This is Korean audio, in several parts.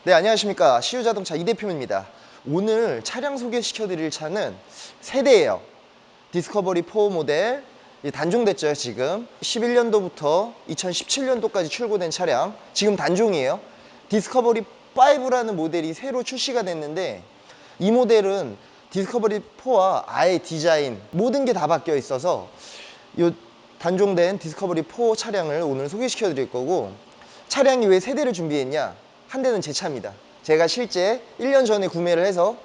네, 안녕하십니까. 시우자동차 이대표입니다. 오늘 차량 소개시켜 드릴 차는 세대예요. 디스커버리 4 모델 단종됐죠. 지금 11년도부터 2017년도까지 출고된 차량, 지금 단종이에요. 디스커버리 5라는 모델이 새로 출시가 됐는데, 이 모델은 디스커버리 4와 아예 디자인 모든 게 다 바뀌어 있어서 이 단종된 디스커버리 4 차량을 오늘 소개시켜 드릴 거고, 차량이 왜 세대를 준비했냐? 한 대는 제 차입니다. 제가 실제 1년 전에 구매를 해서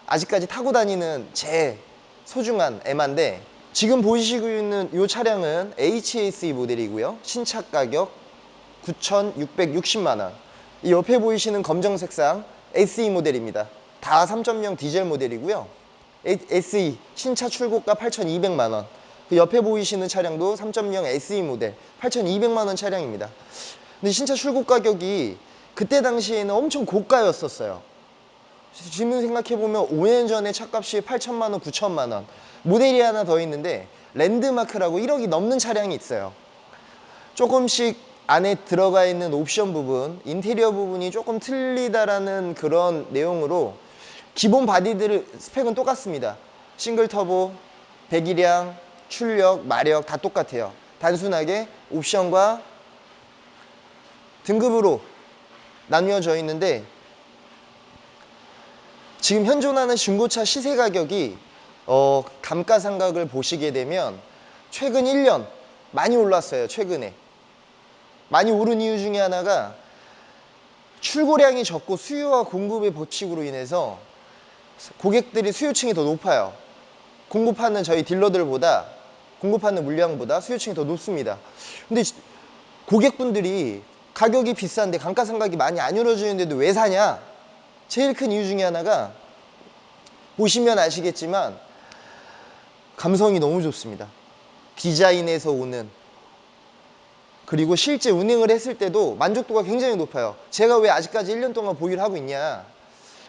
아직까지 타고 다니는 제 소중한 에마인데, 지금 보시고 있는 이 차량은 HSE 모델이고요. 신차 가격 9,660만 원. 이 옆에 보이시는 검정 색상 SE 모델입니다. 다 3.0 디젤 모델이고요. SE 신차 출고가 8,200만 원. 그 옆에 보이시는 차량도 3.0 SE 모델 8,200만 원 차량입니다. 근데 신차 출고 가격이 그때 당시에는 엄청 고가였었어요. 지금 생각해보면 5년 전에 차값이 8천만 원, 9천만 원. 모델이 하나 더 있는데 랜드마크라고 1억이 넘는 차량이 있어요. 조금씩 안에 들어가 있는 옵션 부분, 인테리어 부분이 조금 틀리다라는 그런 내용으로 기본 바디들 스펙은 똑같습니다. 싱글 터보, 배기량, 출력, 마력 다 똑같아요. 단순하게 옵션과 등급으로 나뉘어져 있는데, 지금 현존하는 중고차 시세 가격이 감가상각을 보시게 되면 최근 1년 많이 올랐어요. 최근에 많이 오른 이유 중에 하나가 출고량이 적고 수요와 공급의 법칙으로 인해서 고객들이 수요층이 더 높아요. 공급하는 저희 딜러들보다, 공급하는 물량보다 수요층이 더 높습니다. 근데 고객분들이 가격이 비싼데 감가상각이 많이 안 이루어지는데도 왜 사냐? 제일 큰 이유 중에 하나가 보시면 아시겠지만 감성이 너무 좋습니다. 디자인에서 오는, 그리고 실제 운행을 했을 때도 만족도가 굉장히 높아요. 제가 왜 아직까지 1년 동안 보유를 하고 있냐?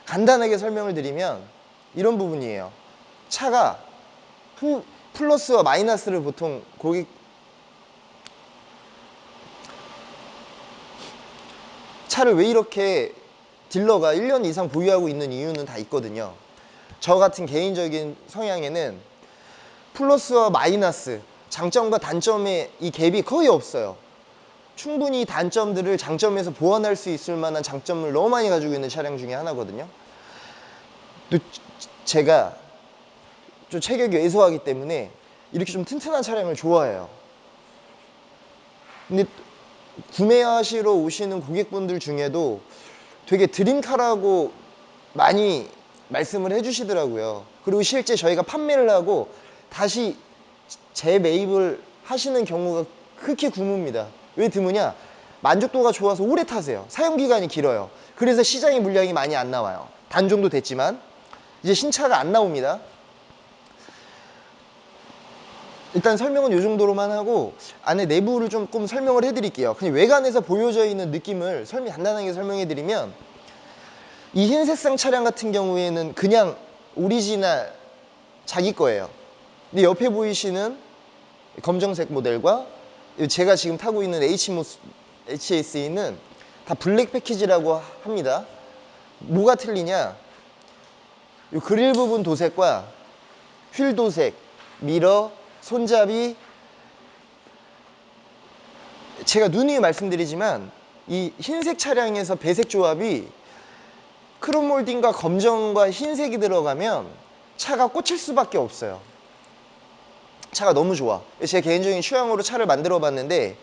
간단하게 설명을 드리면 이런 부분이에요. 차가 플러스와 마이너스를 보통 차를 왜 이렇게 딜러가 1년 이상 보유하고 있는 이유는 다 있거든요. 저 같은 개인적인 성향에는 플러스와 마이너스, 장점과 단점의 이 갭이 거의 없어요. 충분히 단점들을 장점에서 보완할 수 있을 만한 장점을 너무 많이 가지고 있는 차량 중에 하나거든요. 또 제가 좀 체격이 왜소하기 때문에 이렇게 좀 튼튼한 차량을 좋아해요. 근데 구매하시러 오시는 고객분들 중에도 되게 드림카라고 많이 말씀을 해주시더라고요. 그리고 실제 저희가 판매를 하고 다시 재매입을 하시는 경우가 그렇게 드뭅니다. 왜 드무냐? 만족도가 좋아서 오래 타세요. 사용기간이 길어요. 그래서 시장에 물량이 많이 안 나와요. 단종도 됐지만 이제 신차가 안 나옵니다. 일단 설명은 이 정도로만 하고 안에 내부를 조금 설명을 해드릴게요. 그냥 외관에서 보여져 있는 느낌을 간단하게 설명해 드리면, 이 흰색상 차량 같은 경우에는 그냥 오리지널 자기 거예요. 근데 옆에 보이시는 검정색 모델과 제가 지금 타고 있는 HSE는 다 블랙 패키지라고 합니다. 뭐가 틀리냐? 이 그릴 부분 도색과 휠 도색, 미러, 손잡이, 제가 누누이 말씀드리지만 이 흰색 차량에서 배색 조합이 크롬 몰딩과 검정과 흰색이 들어가면 차가 꽂힐 수밖에 없어요. 차가 너무 좋아. 제 개인적인 취향으로 차를 만들어 봤는데,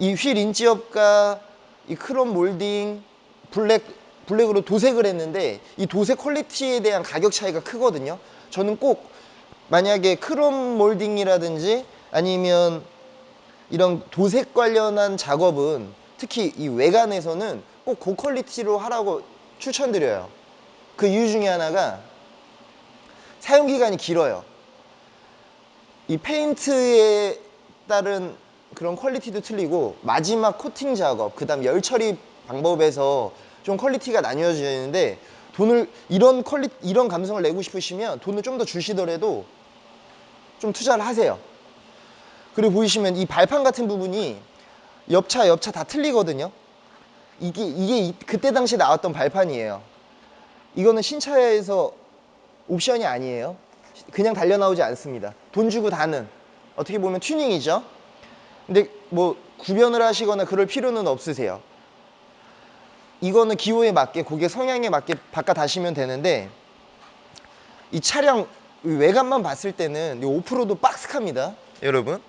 이 휠 인지업과 이 크롬 몰딩, 블랙으로 도색을 했는데 이 도색 퀄리티에 대한 가격 차이가 크거든요. 저는 꼭 만약에 크롬 몰딩이라든지 아니면 이런 도색 관련한 작업은 특히 이 외관에서는 꼭 고퀄리티로 하라고 추천드려요. 그 이유 중에 하나가 사용기간이 길어요. 이 페인트에 따른 그런 퀄리티도 틀리고, 마지막 코팅 작업, 그 다음 열 처리 방법에서 좀 퀄리티가 나뉘어져 있는데, 이런 감성을 내고 싶으시면 돈을 좀 더 주시더라도 좀 투자를 하세요. 그리고 보이시면 이 발판 같은 부분이 옆차 다 틀리거든요. 이게 그때 당시 나왔던 발판이에요. 이거는 신차에서 옵션이 아니에요. 그냥 달려 나오지 않습니다. 돈 주고 다는 어떻게 보면 튜닝이죠. 근데 뭐 구변을 하시거나 그럴 필요는 없으세요. 이거는 기호에 맞게 고객 성향에 맞게 바꿔 다시면 되는데, 이 차량 외관만 봤을 때는 이 오프로드 박스카입니다. 여러분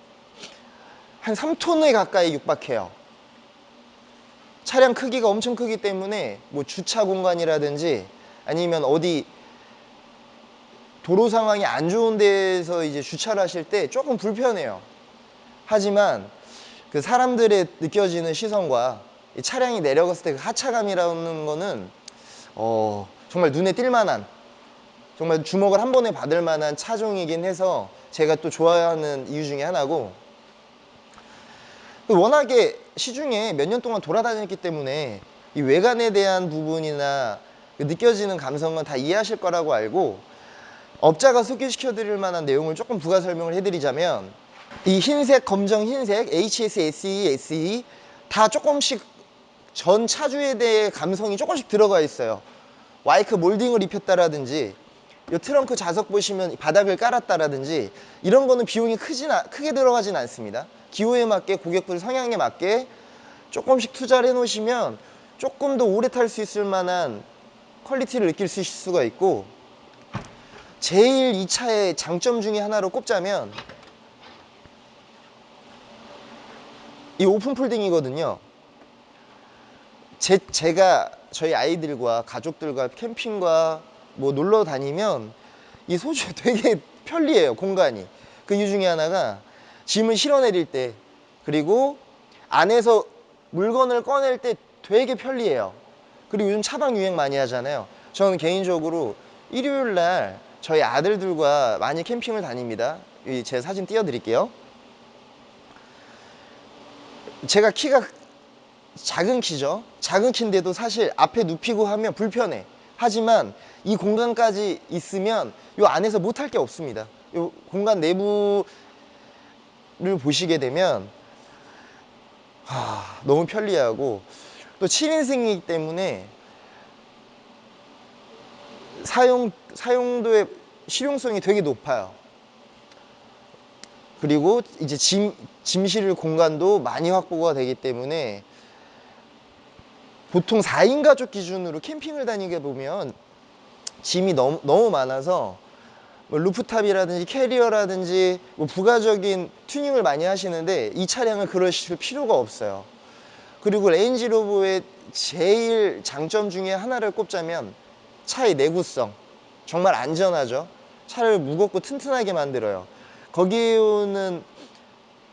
한 3톤에 가까이 육박해요. 차량 크기가 엄청 크기 때문에 뭐 주차 공간이라든지 아니면 어디 도로 상황이 안 좋은 데에서 이제 주차를 하실 때 조금 불편해요. 하지만 그 사람들의 느껴지는 시선과 이 차량이 내려갔을 때 그 하차감이라는 거는 정말 눈에 띌 만한, 정말 주목을 한 번에 받을 만한 차종이긴 해서 제가 또 좋아하는 이유 중에 하나고, 워낙에 시중에 몇 년 동안 돌아다녔기 때문에 이 외관에 대한 부분이나 그 느껴지는 감성은 다 이해하실 거라고 알고, 업자가 소개시켜 드릴 만한 내용을 조금 부가 설명을 해드리자면, 이 흰색, 검정 흰색 HS, SE, SE 다 조금씩 전 차주에 대해 감성이 조금씩 들어가 있어요. 와이크 몰딩을 입혔다라든지, 이 트렁크 좌석 보시면 바닥을 깔았다라든지, 이런 거는 비용이 크게 들어가진 않습니다. 기호에 맞게 고객분 성향에 맞게 조금씩 투자를 해 놓으시면 조금 더 오래 탈 수 있을 만한 퀄리티를 느낄 수 있을 수가 있고, 제일 이 차의 장점 중에 하나로 꼽자면 이 오픈 폴딩이거든요. 제가 저희 아이들과 가족들과 캠핑과 뭐 놀러 다니면 이 소주가 되게 편리해요. 공간이. 그 이유 중에 하나가 짐을 실어 내릴 때, 그리고 안에서 물건을 꺼낼 때 되게 편리해요. 그리고 요즘 차박 유행 많이 하잖아요. 저는 개인적으로 일요일 날 저희 아들들과 많이 캠핑을 다닙니다. 제 사진 띄워드릴게요. 제가 키가 작은 키죠. 작은 키인데도 사실 앞에 눕히고 하면 불편해. 하지만 이 공간까지 있으면 이 안에서 못할 게 없습니다. 이 공간 내부를 보시게 되면 너무 편리하고, 또 7인승이기 때문에 사용도의 실용성이 되게 높아요. 그리고 이제 짐 실을 공간도 많이 확보가 되기 때문에 보통 4인 가족 기준으로 캠핑을 다니게 보면 짐이 너무 많아서 뭐 루프탑이라든지 캐리어라든지 뭐 부가적인 튜닝을 많이 하시는데, 이 차량은 그러실 필요가 없어요. 그리고 레인지로버의 제일 장점 중에 하나를 꼽자면 차의 내구성. 정말 안전하죠. 차를 무겁고 튼튼하게 만들어요. 거기에 오는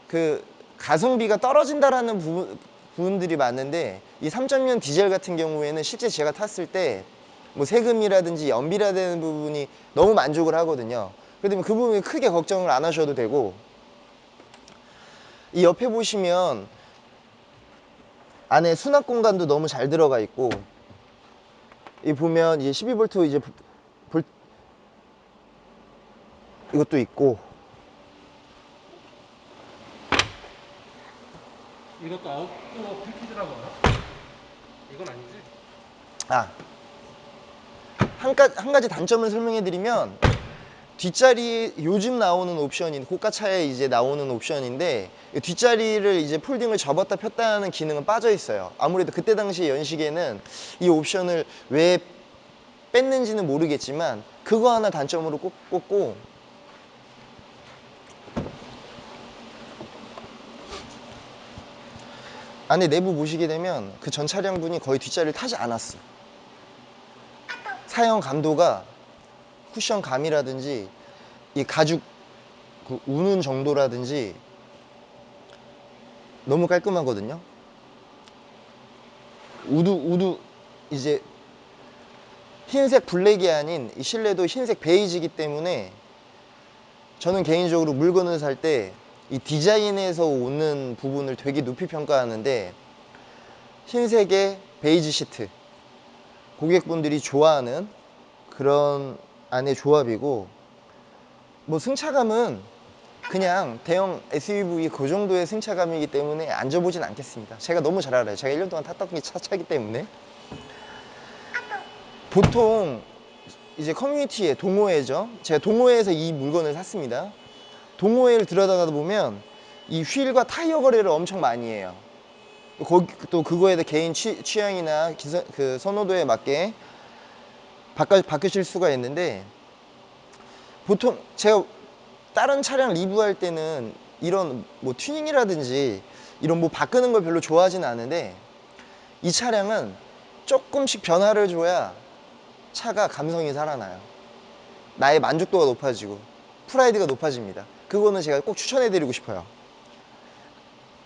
그 가성비가 떨어진다라는 부분들이 많은데, 이 3.0 디젤 같은 경우에는 실제 제가 탔을 때 뭐 세금이라든지 연비라는 부분이 너무 만족을 하거든요. 그렇기 때문에 그 부분이 크게 걱정을 안 하셔도 되고, 이 옆에 보시면 안에 수납 공간도 너무 잘 들어가 있고, 이 보면 이제 12V 이제 이것도 있고, 이것도 아웃도어 패키지라고 알아? 이건 아니지? 한 가지 단점을 설명해 드리면, 뒷자리 요즘 나오는 옵션인 고가차에 이제 나오는 옵션인데, 뒷자리를 이제 폴딩을 접었다 폈다 하는 기능은 빠져 있어요. 아무래도 그때 당시 연식에는 이 옵션을 왜 뺐는지는 모르겠지만 그거 하나 단점으로 꼽고, 안에 내부 보시게 되면 그 전 차량분이 거의 뒷자리를 타지 않았어. 사용 감도가, 쿠션 감이라든지 이 가죽 그 우는 정도라든지 너무 깔끔하거든요. 우드 이제 흰색 블랙이 아닌 이 실내도 흰색 베이지이기 때문에 저는 개인적으로 물건을 살 때 이 디자인에서 오는 부분을 되게 높이 평가하는데, 흰색의 베이지 시트 고객분들이 좋아하는 그런 안의 조합이고, 뭐 승차감은 그냥 대형 SUV 그 정도의 승차감이기 때문에 앉아보진 않겠습니다. 제가 너무 잘 알아요. 제가 1년 동안 탔던 게 차기 때문에. 보통 이제 커뮤니티에 동호회죠. 제가 동호회에서 이 물건을 샀습니다. 동호회를 들여다가 보면 이 휠과 타이어 거래를 엄청 많이 해요. 또 그거에 대해 개인 취향이나 그 선호도에 맞게 바꾸실 수가 있는데, 보통 제가 다른 차량 리뷰할 때는 이런 뭐 튜닝이라든지 이런 뭐 바꾸는 걸 별로 좋아하지는 않은데, 이 차량은 조금씩 변화를 줘야 차가 감성이 살아나요. 나의 만족도가 높아지고 프라이드가 높아집니다. 그거는 제가 꼭 추천해 드리고 싶어요.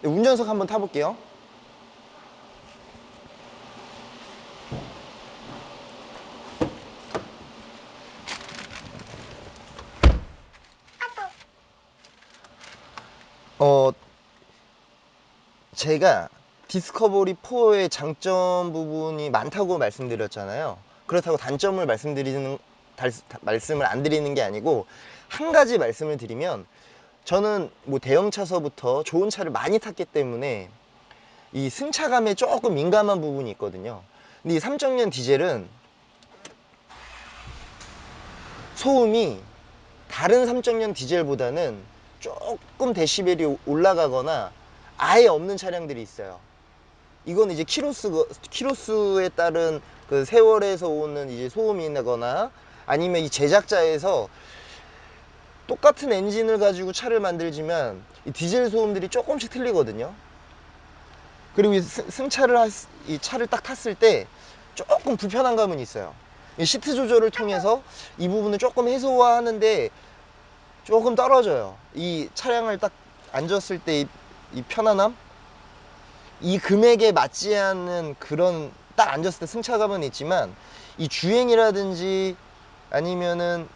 운전석 한번 타볼게요. 제가 디스커버리 4의 장점 부분이 많다고 말씀드렸잖아요. 그렇다고 단점을 말씀을 안 드리는 게 아니고, 한 가지 말씀을 드리면, 저는 뭐 대형차서부터 좋은 차를 많이 탔기 때문에 이 승차감에 조금 민감한 부분이 있거든요. 근데 이 3.0 디젤은 소음이 다른 3.0 디젤보다는 조금 데시벨이 올라가거나 아예 없는 차량들이 있어요. 이건 이제 키로수에 따른 그 세월에서 오는 이제 소음이 나거나, 아니면 이 제작자에서 똑같은 엔진을 가지고 차를 만들지만 이 디젤 소음들이 조금씩 틀리거든요. 그리고 이 차를 딱 탔을 때 조금 불편한 감은 있어요. 이 시트 조절을 통해서 이 부분을 조금 해소하는데 조금 떨어져요. 이 차량을 딱 앉았을 때 이 편안함? 이 금액에 맞지 않는 그런 딱 앉았을 때 승차감은 있지만, 이 주행이라든지 아니면은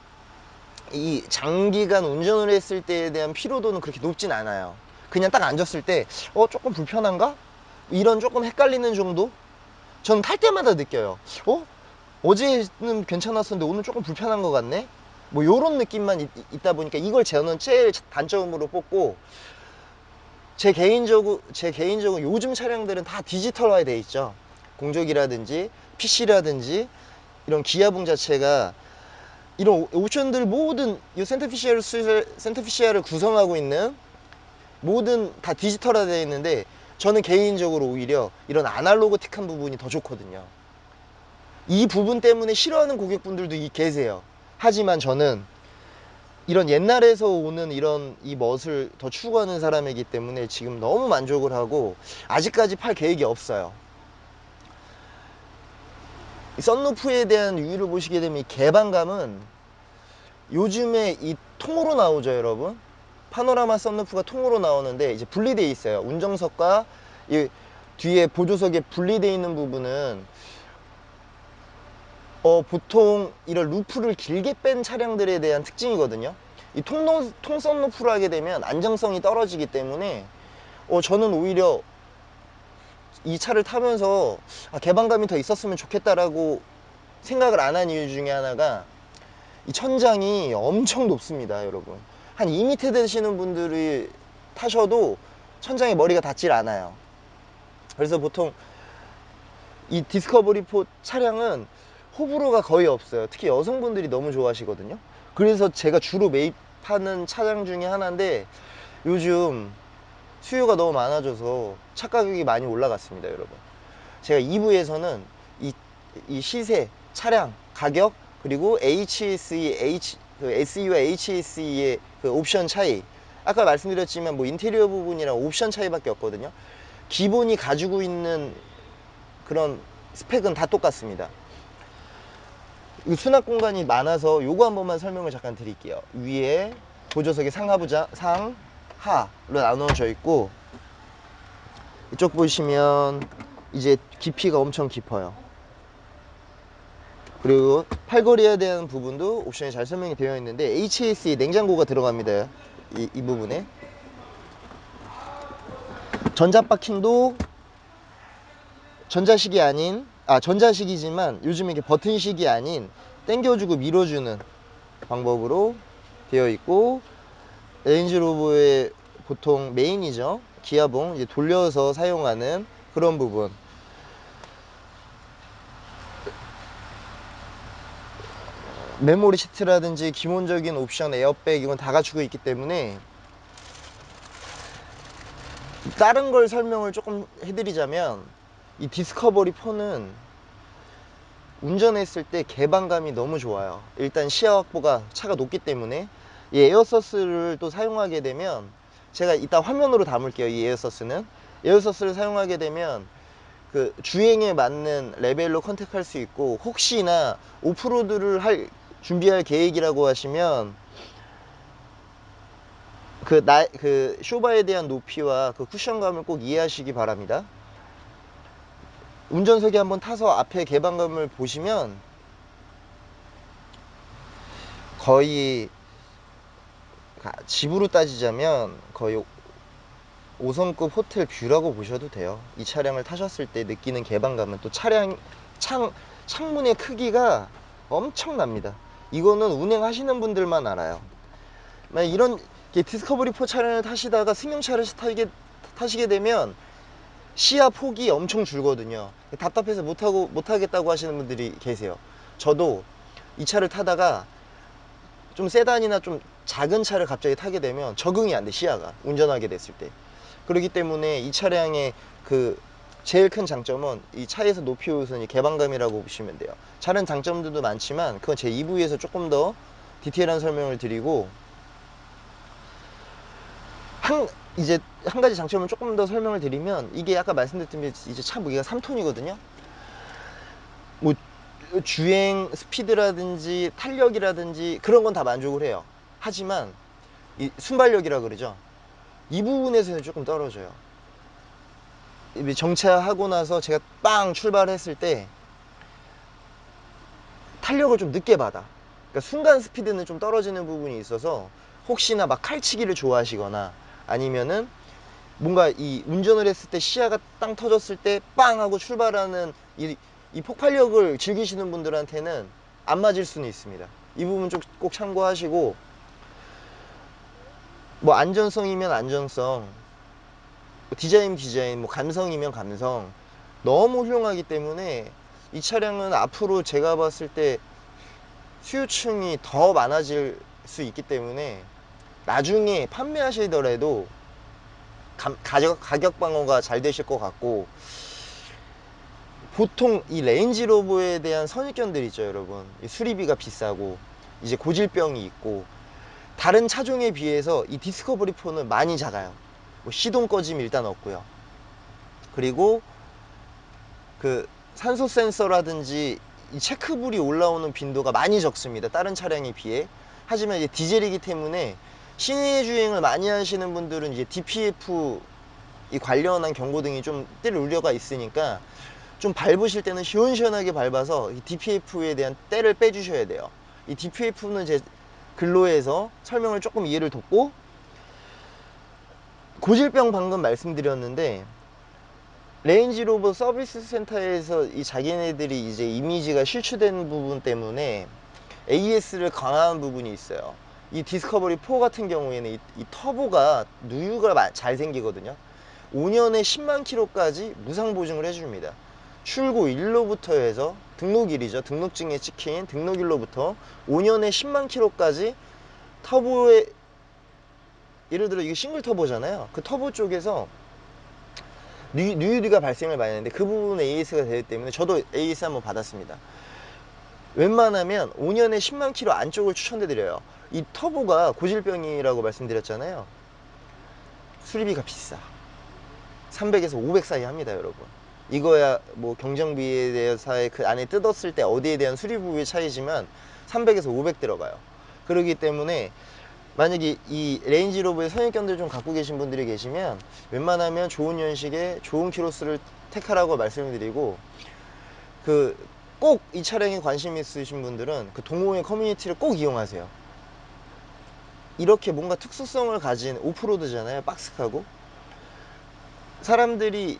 이 장기간 운전을 했을 때에 대한 피로도는 그렇게 높진 않아요. 그냥 딱 앉았을 때 조금 불편한가? 이런 조금 헷갈리는 정도? 저는 탈 때마다 느껴요. 어제는 괜찮았었는데 오늘 조금 불편한 것 같네? 뭐 요런 느낌만 있다 보니까 이걸 저는 제일 단점으로 뽑고, 제 개인적으로 요즘 차량들은 다 디지털화돼 있죠. 공조기라든지 PC라든지 이런 기아봉 자체가, 이런 옵션들 모든 이 센터피시아를 구성하고 있는 모든 다 디지털화되어 있는데, 저는 개인적으로 오히려 이런 아날로그틱한 부분이 더 좋거든요. 이 부분 때문에 싫어하는 고객분들도 계세요. 하지만 저는 이런 옛날에서 오는 이런 이 멋을 더 추구하는 사람이기 때문에 지금 너무 만족을 하고, 아직까지 팔 계획이 없어요. 이 썬루프에 대한 이유를 보시게 되면, 이 개방감은 요즘에 이 통으로 나오죠, 여러분. 파노라마 썬루프가 통으로 나오는데 이제 분리되어 있어요. 운전석과 이 뒤에 보조석에 분리되어 있는 부분은 보통 이런 루프를 길게 뺀 차량들에 대한 특징이거든요. 이 통 썬루프를 하게 되면 안정성이 떨어지기 때문에 저는 오히려 이 차를 타면서 개방감이 더 있었으면 좋겠다라고 생각을 안 한 이유 중에 하나가, 이 천장이 엄청 높습니다, 여러분. 한 2m 되시는 분들이 타셔도 천장에 머리가 닿질 않아요. 그래서 보통 이 디스커버리 4 차량은 호불호가 거의 없어요. 특히 여성분들이 너무 좋아하시거든요. 그래서 제가 주로 매입하는 차량 중에 하나인데, 요즘 수요가 너무 많아져서 차 가격이 많이 올라갔습니다, 여러분. 제가 2부에서는 이 시세, 차량, 가격, 그리고 SU와 HSE의 그 옵션 차이, 아까 말씀드렸지만 뭐 인테리어 부분이랑 옵션 차이밖에 없거든요. 기본이 가지고 있는 그런 스펙은 다 똑같습니다. 이 수납 공간이 많아서 요거 한 번만 설명을 잠깐 드릴게요. 위에 보조석이 상하로 나누어져 있고, 이쪽 보시면 이제 깊이가 엄청 깊어요. 그리고 팔걸이에 대한 부분도 옵션이 잘 설명이 되어 있는데, HSE 냉장고가 들어갑니다. 이 부분에 전자 파킹도 전자식이지만 요즘에 이게 버튼식이 아닌 당겨주고 밀어주는 방법으로 되어 있고, 레인지로버의 보통 메인이죠. 기아봉 이제 돌려서 사용하는 그런 부분. 메모리 시트라든지 기본적인 옵션 에어백 이건 다 갖추고 있기 때문에 다른 걸 설명을 조금 해드리자면 이 디스커버리 4는 운전했을 때 개방감이 너무 좋아요. 일단 시야 확보가 차가 높기 때문에 이 에어서스를 또 사용하게 되면 제가 이따 화면으로 담을게요. 이 에어서스를 사용하게 되면 그 주행에 맞는 레벨로 컨택할 수 있고, 혹시나 오프로드를 준비할 계획이라고 하시면 그 쇼바에 대한 높이와 그 쿠션감을 꼭 이해하시기 바랍니다. 운전석에 한번 타서 앞에 개방감을 보시면 거의 집으로 따지자면 거의 5성급 호텔 뷰라고 보셔도 돼요. 이 차량을 타셨을 때 느끼는 개방감은 또 창문의 크기가 엄청납니다. 이거는 운행하시는 분들만 알아요. 만약 이런 디스커버리 4 차량을 타시다가 승용차를 타시게 되면 시야 폭이 엄청 줄거든요. 답답해서 못하겠다고 하시는 분들이 계세요. 저도 이 차를 타다가 좀 세단이나 좀 작은 차를 갑자기 타게 되면 적응이 안 돼, 시야가. 운전하게 됐을 때. 그렇기 때문에 이 차량의 그 제일 큰 장점은 이 차에서 높이 우선이 개방감이라고 보시면 돼요. 다른 장점들도 많지만 그건 제 2부에서 조금 더 디테일한 설명을 드리고, 이제 한 가지 장점을 조금 더 설명을 드리면, 이게 아까 말씀드렸던 이제 차 무게가 3톤이거든요. 뭐 주행 스피드라든지 탄력이라든지 그런 건 다 만족을 해요. 하지만 이 순발력이라 그러죠. 이 부분에서는 조금 떨어져요. 정차하고 나서 제가 빵 출발했을 때 탄력을 좀 늦게 받아. 그러니까 순간 스피드는 좀 떨어지는 부분이 있어서, 혹시나 막 칼치기를 좋아하시거나 아니면은 뭔가 이 운전을 했을 때 시야가 땅 터졌을 때 빵 하고 출발하는 이 폭발력을 즐기시는 분들한테는 안 맞을 수는 있습니다. 이 부분 좀 꼭 참고하시고, 뭐 안전성이면 안전성, 디자인, 뭐 감성이면 감성, 너무 훌륭하기 때문에 이 차량은 앞으로 제가 봤을 때 수요층이 더 많아질 수 있기 때문에 나중에 판매하시더라도 가격 방어가 잘 되실 것 같고, 보통 이 레인지로버에 대한 선입견들 있죠, 여러분. 수리비가 비싸고 이제 고질병이 있고, 다른 차종에 비해서 이 디스커버리 4는 많이 작아요. 뭐 시동 꺼짐이 일단 없고요. 그리고 그 산소 센서라든지 이 체크불이 올라오는 빈도가 많이 적습니다, 다른 차량에 비해. 하지만 이제 디젤이기 때문에 시내 주행을 많이 하시는 분들은 이제 DPF 이 관련한 경고등이 좀 뜰 우려가 있으니까 좀 밟으실 때는 시원시원하게 밟아서 이 DPF에 대한 때를 빼주셔야 돼요. 이 DPF는 제 근로에서 설명을 조금 이해를 돕고, 고질병 방금 말씀드렸는데, 레인지로버 서비스 센터에서 이 자기네들이 이제 이미지가 실추된 부분 때문에 AS를 강화한 부분이 있어요. 이 디스커버리 4 같은 경우에는 이 터보가 누유가 잘 생기거든요. 5년에 10만 킬로까지 무상 보증을 해줍니다. 출고 일로부터 해서 등록일이죠. 등록증에 찍힌 등록일로부터 5년에 10만 킬로까지 터보에, 예를 들어 이게 싱글 터보잖아요. 그 터보 쪽에서 누유가 발생을 많이 하는데 그 부분에 AS가 되기 때문에 저도 AS 한번 받았습니다. 웬만하면 5년에 10만 킬로 안쪽을 추천해 드려요. 이 터보가 고질병이라고 말씀드렸잖아요. 수리비가 비싸. 300에서 500 사이 합니다, 여러분. 이거야 뭐 경정비에 대해서의 그 안에 뜯었을 때 어디에 대한 수리 부위의 차이지만 300에서 500 들어가요. 그렇기 때문에 만약에 이 레인지로버의 선입견들 좀 갖고 계신 분들이 계시면 웬만하면 좋은 연식에 좋은 키로수를 택하라고 말씀을 드리고, 그 꼭 이 차량에 관심 있으신 분들은 그 동호회 커뮤니티를 꼭 이용하세요. 이렇게 뭔가 특수성을 가진 오프로드잖아요, 박스카고. 사람들이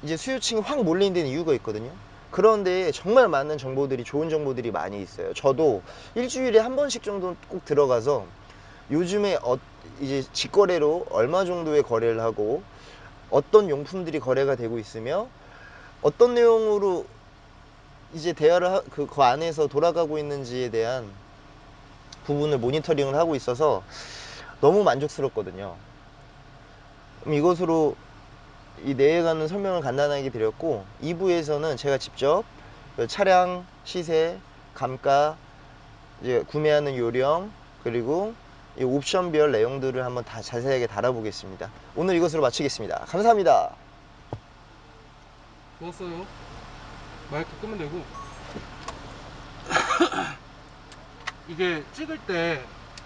이제 수요층이 확 몰리는 데는 이유가 있거든요. 그런데 정말 많은 정보들이, 좋은 정보들이 많이 있어요. 저도 일주일에 한 번씩 정도 꼭 들어가서 요즘에 이제 직거래로 얼마 정도의 거래를 하고 어떤 용품들이 거래가 되고 있으며 어떤 내용으로 이제 대화를 그 안에서 돌아가고 있는지에 대한 부분을 모니터링을 하고 있어서 너무 만족스럽거든요. 그럼 이것으로 이 내에 관한 설명을 간단하게 드렸고 2부에서는 제가 직접 그 차량 시세, 감가, 이제 구매하는 요령 그리고 이 옵션별 내용들을 한번 다 자세하게 다뤄보겠습니다. 오늘 이것으로 마치겠습니다. 감사합니다. 좋았어요. 마이크 끄면 되고. 이게 찍을 때